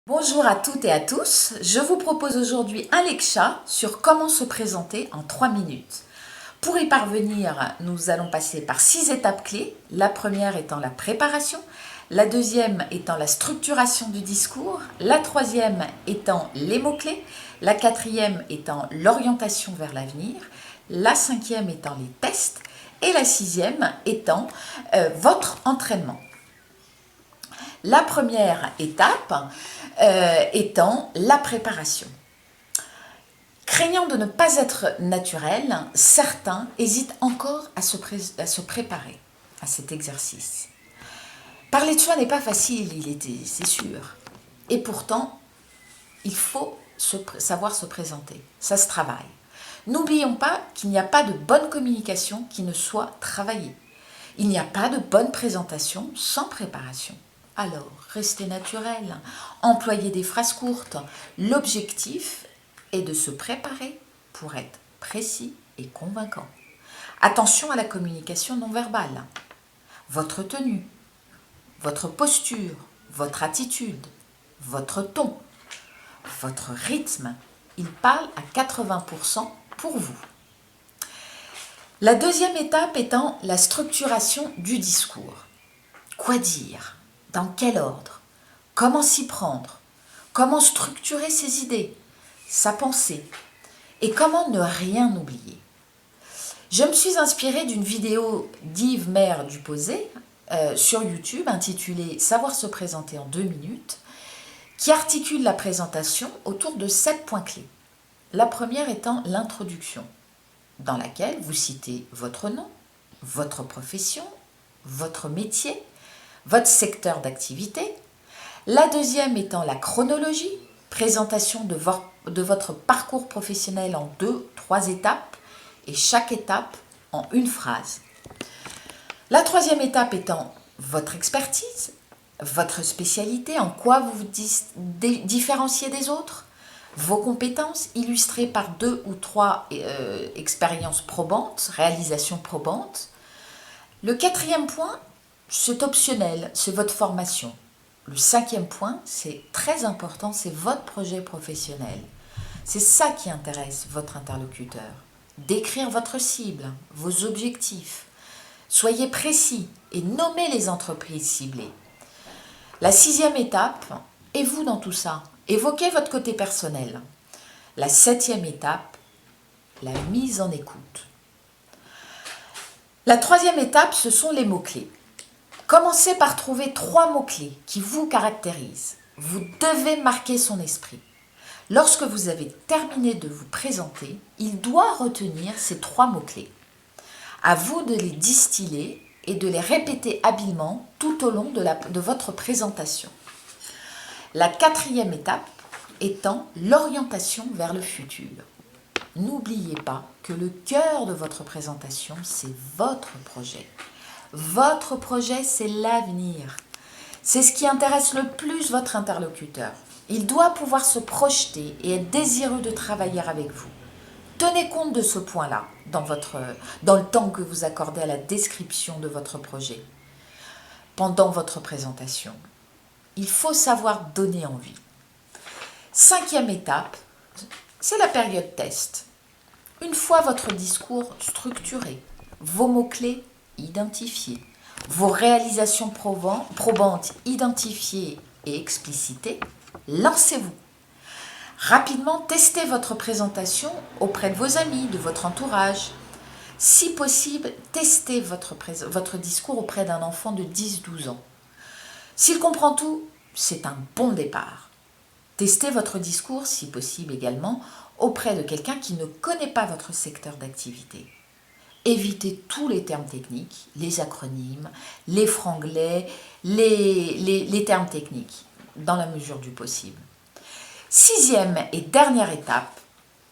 Bonjour à toutes et à tous, je vous propose aujourd'hui un lecture sur comment se présenter en 3 minutes. Pour y parvenir, nous allons passer par 6 étapes clés, la première étant la préparation, la deuxième étant la structuration du discours, la troisième étant les mots-clés, la quatrième étant l'orientation vers l'avenir, la cinquième étant les tests et la sixième étant votre entraînement. La première étape étant la préparation. Craignant de ne pas être naturel, certains hésitent encore à se préparer à cet exercice. Parler de soi n'est pas facile, c'est sûr. Et pourtant, il faut savoir se présenter. Ça se travaille. N'oublions pas qu'il n'y a pas de bonne communication qui ne soit travaillée. Il n'y a pas de bonne présentation sans préparation. Alors, restez naturel, employez des phrases courtes. L'objectif est de se préparer pour être précis et convaincant. Attention à la communication non verbale. Votre tenue, votre posture, votre attitude, votre ton, votre rythme, il parle à 80% pour vous. La deuxième étape étant la structuration du discours. Quoi dire ? Dans quel ordre? Comment s'y prendre? Comment structurer ses idées, sa pensée? Et comment ne rien oublier? Je me suis inspirée d'une vidéo d'Yves Maire Duposé sur YouTube intitulée « Savoir se présenter en 2 minutes » qui articule la présentation autour de 7 points clés. La première étant l'introduction, dans laquelle vous citez votre nom, votre profession, votre métier, votre secteur d'activité. La deuxième étant la chronologie, présentation de votre parcours professionnel en 2-3 étapes et chaque étape en une phrase. La troisième étape étant votre expertise, votre spécialité, en quoi vous vous différenciez des autres, vos compétences illustrées par 2 ou 3 expériences probantes, réalisations probantes. Le quatrième point, c'est optionnel, c'est votre formation. Le cinquième point, c'est très important, c'est votre projet professionnel. C'est ça qui intéresse votre interlocuteur. Décrire votre cible, vos objectifs. Soyez précis et nommez les entreprises ciblées. La sixième étape, et vous dans tout ça, évoquez votre côté personnel. La septième étape, la mise en écoute. La troisième étape, ce sont les mots-clés. Commencez par trouver 3 mots-clés qui vous caractérisent. Vous devez marquer son esprit. Lorsque vous avez terminé de vous présenter, il doit retenir ces 3 mots-clés. À vous de les distiller et de les répéter habilement tout au long de votre présentation. La quatrième étape étant l'orientation vers le futur. N'oubliez pas que le cœur de votre présentation, c'est votre projet. Votre projet, c'est l'avenir. C'est ce qui intéresse le plus votre interlocuteur. Il doit pouvoir se projeter et être désireux de travailler avec vous. Tenez compte de ce point-là dans le temps que vous accordez à la description de votre projet. Pendant votre présentation, il faut savoir donner envie. Cinquième étape, c'est la période test. Une fois votre discours structuré, vos mots-clés identifiés, vos réalisations probantes identifiées et explicitées, lancez-vous. Rapidement, testez votre présentation auprès de vos amis, de votre entourage. Si possible, testez votre discours auprès d'un enfant de 10-12 ans. S'il comprend tout, c'est un bon départ. Testez votre discours, si possible également, auprès de quelqu'un qui ne connaît pas votre secteur d'activité. Évitez tous les termes techniques, les acronymes, les franglais, les termes techniques, dans la mesure du possible. Sixième et dernière étape,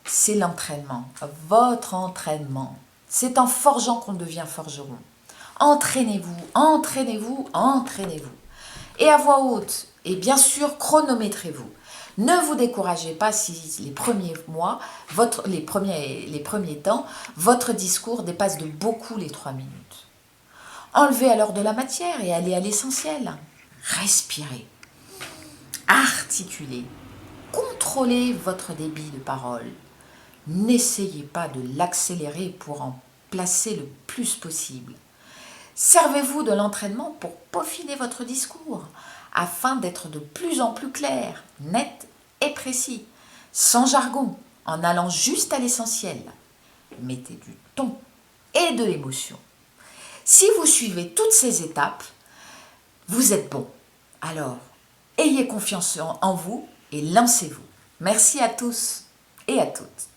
c'est l'entraînement, votre entraînement. C'est en forgeant qu'on devient forgeron. Entraînez-vous, entraînez-vous, entraînez-vous. Et à voix haute, et bien sûr, chronométrez-vous. Ne vous découragez pas si les premiers mois, les premiers temps, votre discours dépasse de beaucoup les 3 minutes. Enlevez alors de la matière et allez à l'essentiel. Respirez. articulez, contrôlez votre débit de parole. N'essayez pas de l'accélérer pour en placer le plus possible. Servez-vous de l'entraînement pour peaufiner votre discours afin d'être de plus en plus clair, net et précis, sans jargon, en allant juste à l'essentiel. Mettez du ton et de l'émotion. Si vous suivez toutes ces étapes, vous êtes bon. Alors, ayez confiance en vous et lancez-vous. Merci à tous et à toutes.